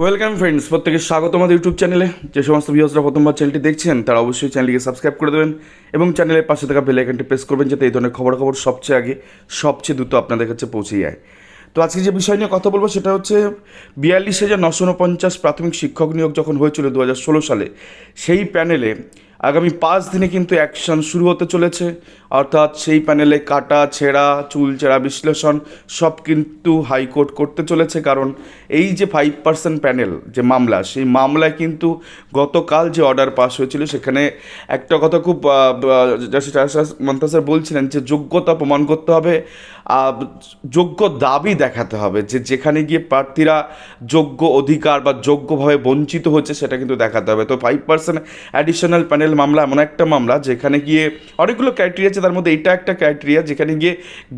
Welcome friends, প্রত্যেকে স্বাগত আমাদের ইউটিউব চ্যানেলে। যে সমস্ত ভিউয়ার্সরা প্রথমবার চ্যানেলটি দেখছেন তারা অবশ্যই চ্যানেলটিকে সাবস্ক্রাইব করে দেবেন এবং চ্যানেলের পাশে থাকা বেল আইকনটি প্রেস করবেন যাতে এই ধরনের খবর সবচেয়ে আগে সবচেয়ে দ্রুত আপনাদের কাছে পৌঁছে যায়। তো আজকে যে বিষয় নিয়ে কথা বলবো সেটা হচ্ছে 42,949 প্রাথমিক শিক্ষক নিয়োগ যখন হয়েছিল 2016 সালে, সেই প্যানেলে আগামী 5 দিনে কিন্তু অ্যাকশন শুরু হতে চলেছে। অর্থাৎ সেই প্যানেলে কাটা ছেঁড়া চুলচেরা বিশ্লেষণ সব কিন্তু হাইকোর্ট করতে চলেছে। কারণ এই যে 5% প্যানেল যে মামলা, সেই মামলায় কিন্তু গতকাল যে অর্ডার পাস হয়েছিল সেখানে একটা কথা খুব মন্তা স্যার বলছিলেন যে যোগ্যতা প্রমাণ করতে হবে, যোগ্য দাবি দেখাতে হবে, যে যেখানে গিয়ে প্রার্থীরা যোগ্য অধিকার বা যোগ্যভাবে বঞ্চিত হচ্ছে সেটা কিন্তু দেখাতে হবে। তো 5% অ্যাডিশনাল প্যানেল মামলা এমন একটা মামলা যেখানে গিয়ে অনেকগুলো ক্রাইটেরিয়া আছে, তার মধ্যে এটা একটা ক্রাইটেরিয়া যেখানে গিয়ে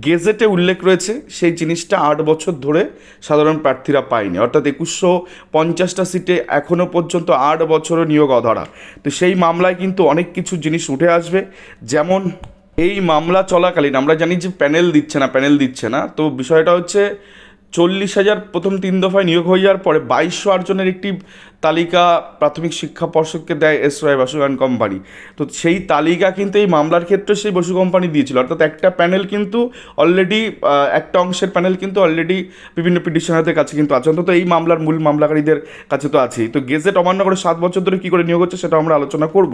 গেজেটে উল্লেখ রয়েছে সেই জিনিসটা 8 বছর ধরে সাধারণ প্রার্থীরা পায়নি। অর্থাৎ 2150টা সিটে এখনও পর্যন্ত 8 বছরও নিয়োগ অধরা। তো সেই মামলায় কিন্তু অনেক কিছু জিনিস উঠে আসবে। যেমন এই মামলা চলাকালীন আমরা জানি যে প্যানেল দিচ্ছে না। তো বিষয়টা হচ্ছে 40,000 প্রথম 3 দফায় নিয়োগ হয়ে যাওয়ার পরে 2208 জনের একটি তালিকা প্রাথমিক শিক্ষা পর্ষদকে দেয় S Ray Basu and company. তো সেই তালিকা কিন্তু এই মামলার ক্ষেত্রে সেই বসু কোম্পানি দিয়েছিল। অর্থাৎ একটা প্যানেল কিন্তু অলরেডি, একটা অংশের প্যানেল কিন্তু অলরেডি বিভিন্ন পিটিশনারদের কাছে কিন্তু আছে, অন্তত এই মামলার মূল মামলাকারীদের কাছে তো আছেই। তো গেজেট অমান্য করে 7 বছর ধরে কী করে নিয়োগ হচ্ছে সেটা আমরা আলোচনা করব।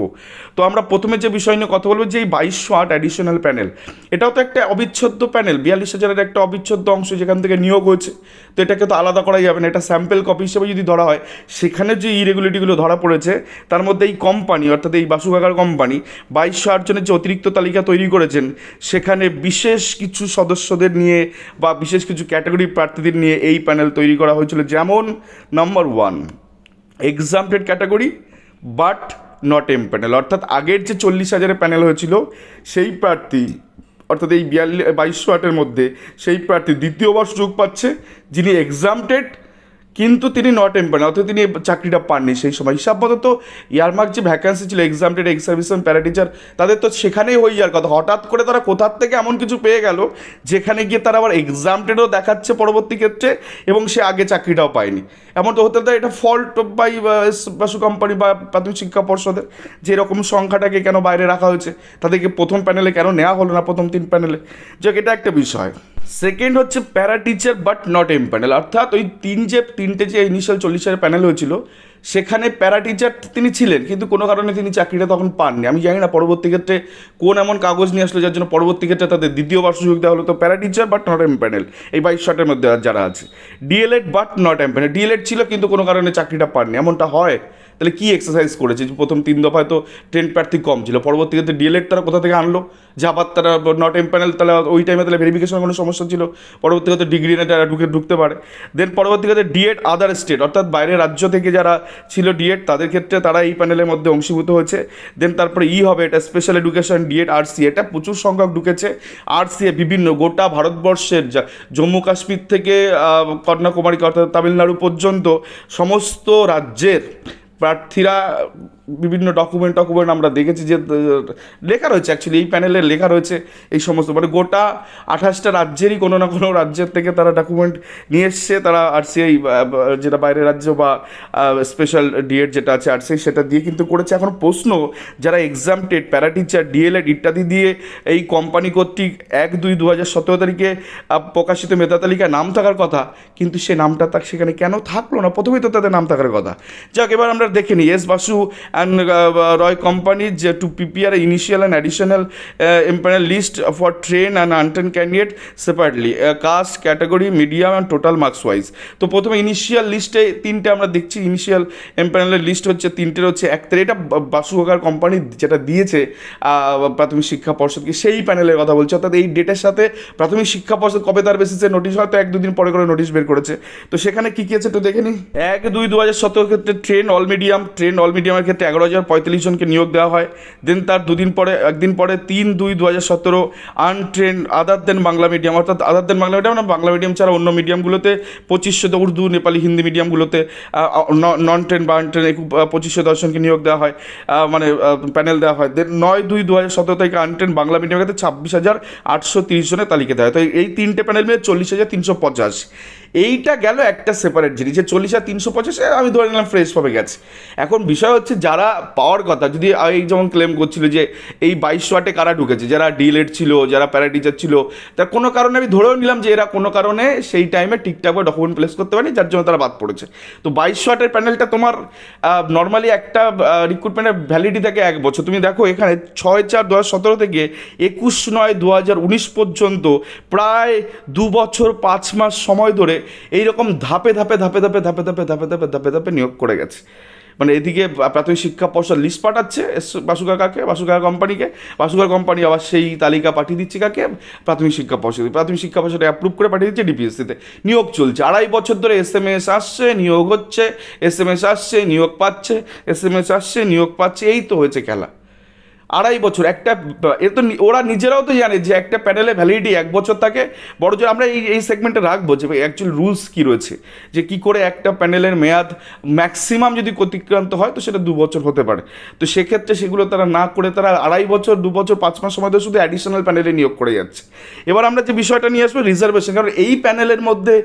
তো আমরা প্রথমে যে বিষয় নিয়ে কথা বলবো যে এই 2208 অ্যাডিশনাল প্যানেল, এটাও তো একটা অবিচ্ছেদ্য প্যানেল, 42,000-এর একটা অবিচ্ছেদ্য অংশ যেখান থেকে নিয়োগ হয়েছে। তো এটাকে তো আলাদা করাই যাবে না, এটা স্যাম্পল কপি হিসেবে যদি ধরা হয়, সেখানে যে ইরেগুলারিটিগুলো ধরা পড়েছে তার মধ্যে এই কোম্পানি অর্থাৎ এই বাসু কাকার কোম্পানি 2208 জনের যে অতিরিক্ত তালিকা তৈরি করেছেন সেখানে বিশেষ কিছু সদস্যদের নিয়ে বা বিশেষ কিছু ক্যাটাগরি প্রার্থীদের নিয়ে এই প্যানেল তৈরি করা হয়েছিল। যেমন number 1, exempted category but not empanel. অর্থাৎ আগের যে 40,000-এর প্যানেল হয়েছিল সেই প্রার্থী, অর্থাৎ এই 2208-এর মধ্যে সেই প্রার্থী দ্বিতীয়বার সুযোগ পাচ্ছে যিনি এক্সামটেড কিন্তু তিনি নট এমপ্লয়েড, অর্থাৎ তিনি চাকরিটা পাননি সেই সময়। হিসাব মতো তো ইয়ারমার্ক যে ভ্যাকান্সি ছিল exempted ex serviceman para teacher, তাদের তো সেখানেই হয়ে যাওয়ার কথা। হঠাৎ করে তারা কোথার থেকে এমন কিছু পেয়ে গেল যেখানে গিয়ে তারা আবার এক্সামটেডও দেখাচ্ছে পরবর্তী ক্ষেত্রে এবং সে আগে চাকরিটাও পায়নি। এমন তো হতে পারে এটা ফল্ট বাই বাসু কোম্পানি বা প্রাথমিক শিক্ষা পর্ষদের, যে এরকম সংখ্যাটাকে কেন বাইরে রাখা হয়েছে, তাদেরকে প্রথম প্যানেলে কেন নেওয়া হলো না প্রথম 3 প্যানেলে, যাক এটা একটা বিষয়। সেকেন্ড হচ্ছে para teacher but not empanel. অর্থাৎ ওই তিনটে যে ইনিশিয়াল 40,000 প্যানেল হয়েছিল সেখানে প্যারা টিচার তিনি ছিলেন কিন্তু কোনো কারণে তিনি চাকরিটা তখন পাননি। আমি জানি না পরবর্তী ক্ষেত্রে কোন এমন কাগজ নিয়ে আসলো যার জন্য পরবর্তী ক্ষেত্রে তাদের দ্বিতীয়বার সুযোগ দেওয়া হলো। তো para teacher but not empanel এই 2208-এর মধ্যে যারা আছে। DElEd but not empanel, DElEd ছিল কিন্তু কোনো কারণে চাকরিটা পাননি, এমনটা হয়। তাহলে কী এক্সারসাইজ করেছে যে প্রথম 3 দফায় তো 10 প্রার্থী কম ছিল, পরবর্তী ক্ষেত্রে ডিএলএড তারা কোথা থেকে আনলো? যে আবার তারা নট এম প্যানেল, তাহলে ওই টাইমে তাহলে ভেরিফিকেশনের কোনো সমস্যা ছিল, পরবর্তী ক্ষেত্রে ডিগ্রি নিয়ে তারা ঢুকতে পারে। দেন পরবর্তী ক্ষেত্রে ডিএড আদার স্টেট, অর্থাৎ বাইরের রাজ্য থেকে যারা ছিল ডিএড তাদের ক্ষেত্রে তারা এই প্যানেলের মধ্যে অংশীভূত হয়েছে। দেন তারপরে হবে এটা স্পেশাল এডুকেশন ডিএড আরসি, এটা প্রচুর সংখ্যক ঢুকেছে। আরসিএ বিভিন্ন গোটা ভারতবর্ষের জম্মু কাশ্মীর থেকে কন্যাকুমারী অর্থাৎ তামিলনাড়ু পর্যন্ত সমস্ত রাজ্যের প্রার্থীরা বিভিন্ন ডকুমেন্ট আমরা দেখেছি যে লেখা রয়েছে, অ্যাকচুয়ালি এই প্যানেলে লেখা রয়েছে এই সমস্ত, মানে গোটা 28টা রাজ্যেরই কোনো না কোনো রাজ্যের থেকে তারা ডকুমেন্ট নিয়ে এসছে। তারা আরসিআই যেটা বাইরের রাজ্য বা স্পেশাল ডিএড যেটা আছে আরসিআই সেটা দিয়ে কিন্তু করেছে। এখন প্রশ্ন, যারা এক্সামটেড প্যারা টিচার ডিএলএড ইত্যাদি দিয়ে এই কোম্পানি কর্তৃক 1/2/2017 তারিখে প্রকাশিত মেধা তালিকায় নাম থাকার কথা, কিন্তু সে নামটা তার সেখানে কেন থাকলো না? প্রথমেই তো তাদের নাম থাকার কথা। যাক, এবার আমরা দেখে নিই S Basu and Roy companies to prepare an initial and additional panel list for trained and untrained candidate separately, caste, category, medium and total marks wise. তো প্রথমে ইনিশিয়াল লিস্টে 3টে আমরা দেখছি, ইনিশিয়াল প্যানেলের লিস্ট হচ্ছে 3টে হচ্ছে। এটা বাসু কাকার কোম্পানি যেটা দিয়েছে প্রাথমিক শিক্ষা পর্ষদকে, সেই প্যানেলের কথা বলছে। অর্থাৎ এই ডেটের সাথে প্রাথমিক শিক্ষা পর্ষদ কবে তার বেসিসে নোটিশ, হয়তো 1-2 দিন পরে করে নোটিশ বের করেছে। তো সেখানে কী কী আছে একটু দেখে নিই। 1/2/2017 ক্ষেত্রে ট্রেন অল মিডিয়ামের ক্ষেত্রে ক্ষেত্রে 11,045 জনকে নিয়োগ দেওয়া হয়। দেন তার একদিন পরে 3/2/2017 আনট্রেন্ড আদার দেন বাংলা মিডিয়াম, অর্থাৎ আদার দেন বাংলা মিডিয়াম না, বাংলা মিডিয়াম ছাড়া অন্য মিডিয়ামগুলোতে 2500, উর্দু, নেপালি, হিন্দি মিডিয়ামগুলোতে নন ট্রেন বা আনট্রেন 2510 জনকে নিয়োগ দেওয়া হয়, মানে প্যানেল দেওয়া হয়। দেন 9/2/2017 তারিখে আনট্রেন বাংলা মিডিয়ামের ক্ষেত্রে 26,830 জনের তালিকা দেওয়া হয়। তো এই তিনটে প্যানেল মিলে 40,350। এইটা গেল একটা সেপারেট জিনিস, যে 40,350 আমি ধরে নিলাম ফ্রেশভাবে গেছে। এখন বিষয় হচ্ছে যারা পাওয়ার কথা, যদি এই যেমন ক্লেম করছিল যে এই 22 ওয়াটে কারা ঢুকেছে, যারা ডিএলএড ছিল, যারা প্যারা টিচার ছিল, তার কোনো কারণে আমি ধরেও নিলাম যে এরা কোনো কারণে সেই টাইমে ঠিকঠাকভাবে ডকুমেন্ট প্লেস করতে পারেনি, যার জন্য তারা বাদ পড়েছে। তো 22 ওয়াটের প্যানেলটা তোমার নর্মালি একটা রিক্রুটমেন্টের ভ্যালিডিটি থাকে 1 বছর। তুমি দেখো এখানে 6/4/2017 থেকে 21/9/2019 পর্যন্ত প্রায় 2 বছর 5 মাস সময় ধরে এইরকম ধাপে ধাপে ধাপে ধাপে ধাপে ধাপে ধাপে ধাপে ধাপে ধাপে নিয়োগ করে গেছে। মানে এদিকে প্রাথমিক শিক্ষা পর্ষদ লিস্ট পাঠাচ্ছে বাসুকা কোম্পানিকে, বাসুকা কোম্পানি আবার সেই তালিকা পাঠিয়ে দিচ্ছে কাকে, প্রাথমিক শিক্ষা পর্ষদ অ্যাপ্রুভ করে পাঠিয়ে দিচ্ছে ডিপিএসসিতে। নিয়োগ চলছে 2.5 বছর ধরে, SMS আসছে, নিয়োগ হচ্ছে, SMS আসছে, নিয়োগ পাচ্ছে, SMS আসছে, নিয়োগ পাচ্ছে, এই তো হয়েছে খেলা 2.5 বছর। একটা এ তো ওরা নিজেরাও তো জানে যে একটা প্যানেলে ভ্যালিডিটি 1 বছর থাকে। বড় জোর আমরা এই সেগমেন্টে রাখবো যে অ্যাকচুয়ালি রুলস কী রয়েছে, যে কী করে একটা প্যানেলের মেয়াদ ম্যাক্সিমাম যদি অতিক্রান্ত হয় তো সেটা 2 বছর হতে পারে। তো সেক্ষেত্রে সেগুলো তারা না করে তারা 2.5 বছর 2 বছর 5 মাস সময় ধরে শুধু অ্যাডিশনাল প্যানেলে নিয়োগ করে যাচ্ছে। এবার আমরা যে বিষয়টা নিয়ে আসবো রিজার্ভেশন, কারণ এই প্যানেলের মধ্যে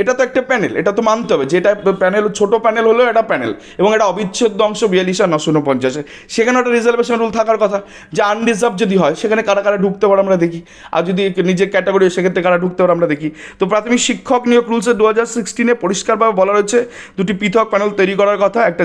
এটা তো একটা প্যানেল, এটা তো মানতে হবে যে এটা প্যানেল, ছোটো প্যানেল হলেও এটা প্যানেল, এবং এটা অবিচ্ছেদ্য অংশ 42/949। সেখানে একটা রিজার্ভেশন রুল থাকার কথা, যে আনরিজার্ভ যদি হয় সেখানে কারা কারা ঢুকতে পারে আমরা দেখি, আর যদি নিজের ক্যাটাগরি সেক্ষেত্রে কারা ঢুকতে পারে আমরা দেখি। তো প্রাথমিক শিক্ষক নিয়োগ রুলসে 2016 পরিষ্কারভাবে বলা রয়েছে দুটি পৃথক প্যানেল তৈরি করার কথা, একটা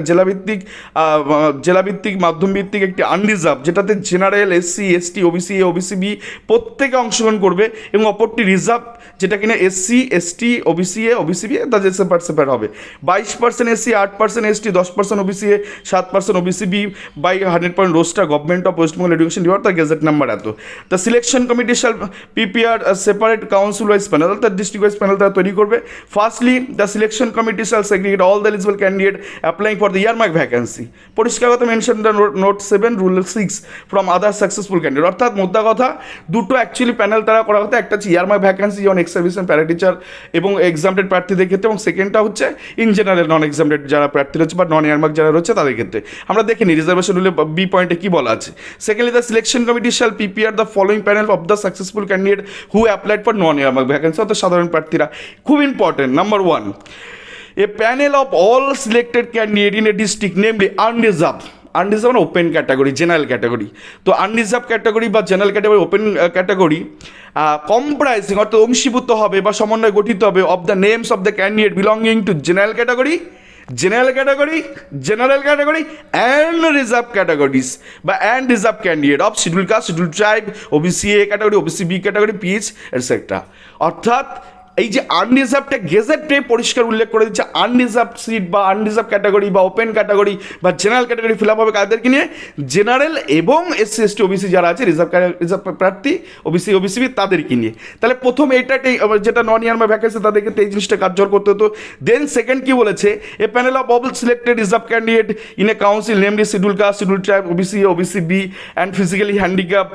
জেলাভিত্তিক মাধ্যমভিত্তিক, একটি আনরিজার্ভ যেটাতে general, SC, ST, OBC A, OBC B প্রত্যেকে অংশগ্রহণ করবে, এবং অপরটি রিজার্ভ যেটা কিনা SC, ST, OBC A, OBC B তাদের সেপারেট হবে। 22% SC, 8% ST, 10% OBC A, 7% OBC B বাই 100% roster government of West Bengal education department, তার গেজেট নাম্বার এত। The selection committee shall prepare separate council wise panel, অর্থাৎ ডিস্ট্রিক্ট ওয়াইজ প্যানেল তারা তৈরি করবে। Firstly the selection committee shall segregate all the eligible candidate applying for the earmark vacancy. পরিষ্কার কথা mention the note 7 rule 6 from other successful candidate. অর্থাৎ মোদ্দা কথা দুটো অ্যাকচুয়ালি প্যানেল তারা করা কথা, একটা হচ্ছে ইয়ারমার্ক ভ্যাকেন্সি যেমন এক্স সার্ভিস প্যারা টিচার এবং এক্সামটেড প্রার্থীদের ক্ষেত্রে, এবং সেকেন্ডটা হচ্ছে ইন জেনারেল নন এক্সামটেড যারা প্রার্থী রয়েছে বা নন ইয়ারমার্ক যারা রয়েছে তাদের ক্ষেত্রে। আমরা দেখিনি রিজার্ভেশন রুলে বি পয়েন্টে কী বলা আছে। Secondly the selection committee shall prepare the following panel of the successful candidate who applied for non earmark vacancy, অর্থাৎ সাধারণ প্রার্থীরা। খুব important, number 1, a panel of all selected candidate in a district namely unreserved মানে open category, general category. তো unreserved category বা general category, open category comprising অর্থাৎ অংশীভূত হবে বা সমন্বয় গঠিত হবে of the names of the candidate belonging to general category and reserve categories বা and reserve candidate of scheduled caste, scheduled tribe, OBC A category, OBC B category, PH etc. অর্থাৎ এই যে আনরিজার্ভটা গেজেটে পরিষ্কার উল্লেখ করে দিচ্ছে, আনরিজার্ভ সিট বা আনরিজার্ভ ক্যাটাগরি বা ওপেন ক্যাটাগরি বা জেনারেল ক্যাটাগরি ফিল আপ হবে কাদেরকে নিয়ে, জেনারেল এবং SC ST OBC যারা আছে রিজার্ভ প্রার্থী OBC B তাদেরকে নিয়ে। তাহলে প্রথম এইটাই যেটা নন ইয়ারমার্ক ভ্যাকেন্সি তাদেরকে এই জিনিসটা কার্যকর করতে হতো। দেন সেকেন্ড কি বলেছে, a panel of all selected reserve candidate in a council namely schedule caste, schedule tribe, OBC A, OBC B and physically handicap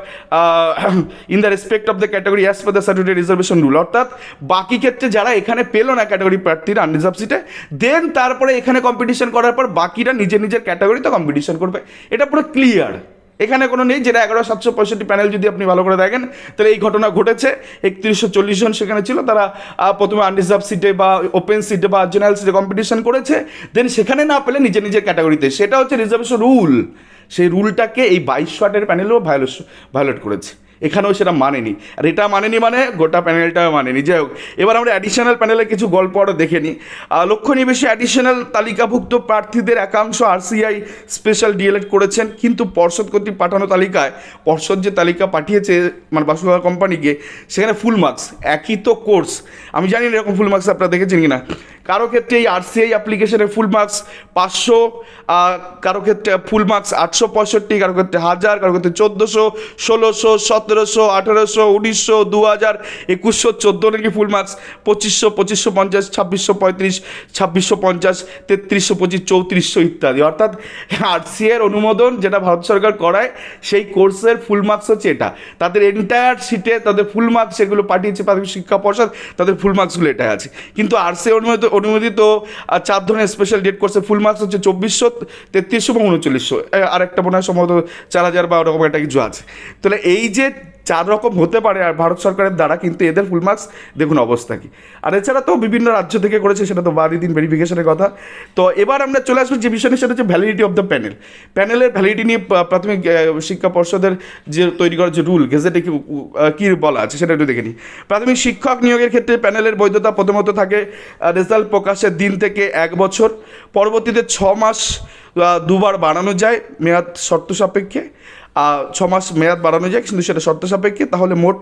in the respect of the category as per the statutory reservation rule. অর্থাৎ বাকি ক্ষেত্রে যারা এখানে পেলো না category প্রার্থীরা unreserved সিটে, দেন তারপরে এখানে কম্পিটিশন করার পর বাকিরা নিজের ক্যাটাগরিতে কম্পিটিশন করবে। এটা পুরো ক্লিয়ার, এখানে কোনো নেই। যেটা 11,765 প্যানেল যদি আপনি ভালো করে দেখেন তাহলে এই ঘটনা ঘটেছে। 3140 জন সেখানে ছিল, তারা প্রথমে আনরিজার্ভ সিটে বা ওপেন সিটে বা জেনারেল সিটে কম্পিটিশন করেছে, দেন সেখানে না পেলে নিজের ক্যাটাগরিতে। সেটা হচ্ছে রিজার্ভেশন রুল। সেই রুলটাকে এই 22 ওয়াটের প্যানেলও ভায়োলেট করেছে, এখানেও সেটা মানেনি। আর এটা মানেনি মানে গোটা প্যানেলটা মানেনি। যাই হোক, এবার আমরা অ্যাডিশনাল প্যানেলে কিছু গল্প আরও দেখে নিই। লক্ষণীয় বেশি অ্যাডিশনাল তালিকাভুক্ত প্রার্থীদের একাংশ RCI স্পেশাল ডিএলএড করেছেন, কিন্তু পর্ষদ কর্তৃক পাঠানো তালিকায়, পর্ষদ যে তালিকা পাঠিয়েছে মানে বাসুকা কোম্পানিকে, সেখানে ফুল মার্কস, একই তো কোর্স, আমি জানি না এরকম ফুল মার্কস আপনারা দেখেছেন কি না, কারো ক্ষেত্রে এই আরসিআই অ্যাপ্লিকেশনের ফুল মার্কস 500, কারো ক্ষেত্রে ফুল মার্কস 865, কারো ক্ষেত্রে 1000, কারো ক্ষেত্রে 1400, 1600, 1700, 1800, 1900, 2000, 2100, 14 নাকি ফুল মার্কস 2500, 2550, 2635, 2650, 3325, 3400 ইত্যাদি। অর্থাৎ আরসিআই এর অনুমোদন যেটা ভারত সরকার করায় সেই কোর্সের ফুল মার্কস হচ্ছে এটা। তাদের এন্টায়ার সিটে তাদের ফুল মার্কস যেগুলো পাঠিয়েছে প্রাথমিক শিক্ষা পর্ষদ, তাদের ফুল মার্কসগুলো এটাই আছে। কিন্তু আরসিআই অনুমোদিত 4 ধরনের স্পেশাল ডেট কোর্সের ফুল মার্কস হচ্ছে 2400, 3300 এবং 3900, আরেকটা মনে হয় সম্ভবত 4000 বা ওরকম একটা কিছু আছে। তাহলে এই যে 4 রকম হতে পারে আর ভারত সরকারের দ্বারা, কিন্তু এদের ফুল মার্কস দেখুন অবস্থা কি। আর এছাড়া তো বিভিন্ন রাজ্য থেকে করেছে, সেটা তো বাদই দিন, ভেরিফিকেশনের কথা। তো এবার আমরা চলে আসবো যে বিষয় নিয়ে, সেটা হচ্ছে ভ্যালিডিটি অফ দ্য প্যানেল। প্যানেলের ভ্যালিডিটি নিয়ে প্রাথমিক শিক্ষা পর্ষদের যে তৈরি করার যে রুল, গেজেটে কী বলা আছে সেটা একটু দেখে নিই। প্রাথমিক শিক্ষক নিয়োগের ক্ষেত্রে প্যানেলের বৈধতা প্রথমত থাকে রেজাল্ট প্রকাশের দিন থেকে 1 বছর, পরবর্তীতে 6 মাস 2 বার বাড়ানো যায় মেয়াদ শর্ত সাপেক্ষে। 6 মাস মেয়াদ বাড়ানো যায়, কিন্তু সেটা শর্ত সাপেক্ষে। তাহলে মোট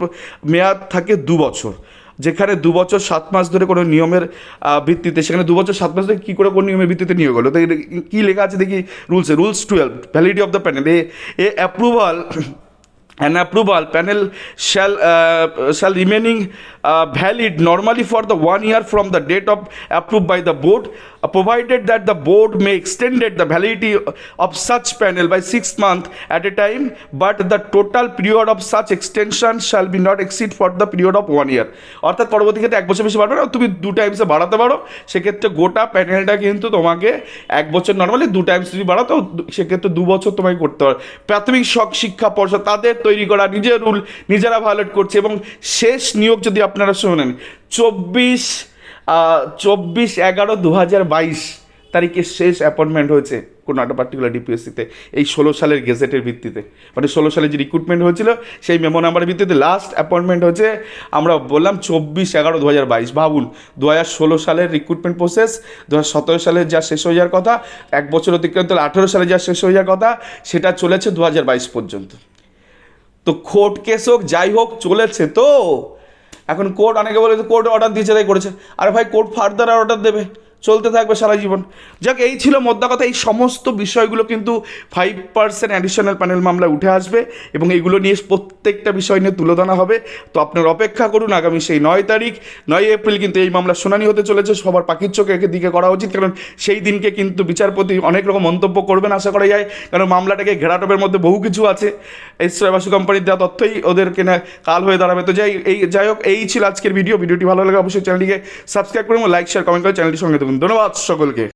মেয়াদ থাকে 2 বছর, যেখানে 2 বছর 7 মাস ধরে কোনো নিয়মের ভিত্তিতে, সেখানে 2 বছর 7 মাস ধরে কী করে কোন নিয়মের ভিত্তিতে নিয়োগ হলো। তো কী লেখা আছে দেখি rules 12, validity of the panel. An approval panel shall remaining valid normally for the 1 year from the date of approved by the board, provided that the board may extended the validity of such panel by 6 months at a time, but the total period of such extension shall be not exceed for the period of 1 year. অর্থাৎ পরবর্তী ক্ষেত্রে 1 বছর বেশি বাড়বে না, তুমি 2 টাইমসে বাড়াতে পারো। সেক্ষেত্রে গোটা প্যানেলটা কিন্তু তোমাকে 1 বছর, নর্মালি 2 টাইমস যদি বাড়াতো সেক্ষেত্রে 2 বছর তোমাকে করতে পারো। প্রাথমিক শিক্ষা পর্ষদ তাদের তৈরি করা নিজের রুল নিজেরা ভায়োলেট করছে। এবং শেষ নিয়োগ যদি আপনারা শোনেন 24/11/2022 তারিখে শেষ অ্যাপয়েন্টমেন্ট হয়েছে কোনো একটা পার্টিকুলার ডিপিএসসিতে, এই 16 সালের গেজেটের ভিত্তিতে, মানে 16 সালে যে রিক্রুটমেন্ট হয়েছিল সেই মেমো নাম্বারের ভিত্তিতে লাস্ট অ্যাপয়েন্টমেন্ট হচ্ছে, আমরা বললাম 24/11/2022। ভাবুন 2016 সালের রিক্রুটমেন্ট প্রসেস, 2017 সালে যা শেষ হয়ে যাওয়ার কথা, 1 বছর অতিক্রান্ত 18 সালে যা শেষ হয়ে যাওয়ার কথা, সেটা চলেছে 2022 পর্যন্ত। তো কোর্ট কেস হোক যাই হোক চলেছে। তো এখন কোর্ট, অনেকে বলে কোর্ট অর্ডার দিয়েছে তাই করেছে, আরে ভাই কোর্ট ফার্দার অর্ডার দেবে, চলতে থাকবে সারা জীবন। যাক, এই ছিল মোদ্দা কথা। এই সমস্ত বিষয়গুলো কিন্তু 5% অ্যাডিশনাল প্যানেল মামলায় উঠে আসবে এবং এইগুলো নিয়ে প্রত্যেকটা বিষয় নিয়ে তুলে ধরা হবে। তো আপনার অপেক্ষা করুন, আগামী সেই 9 এপ্রিল কিন্তু এই মামলার শুনানি হতে চলেছে। সবার পাখির চোখে একে দিকে করা উচিত, কারণ সেই দিনকে কিন্তু বিচারপতি অনেক রকম মন্তব্য করবেন আশা করা যায়, কারণ মামলাটাকে ঘেরাটোপের মধ্যে বহু কিছু আছে। এসরাই বাসু কোম্পানির দেওয়া তথ্যই ওদেরকে না কাল হয়ে দাঁড়াবে। তো যাই হোক, এই ছিল আজকের ভিডিওটি ভালো লাগে অবশ্যই চ্যানেলটিকে সাবস্ক্রাইব করুন, লাইক শেয়ার কমেন্ট করে চ্যানেলটির সঙ্গে থাকুন। ধন্যবাদ সকলকে।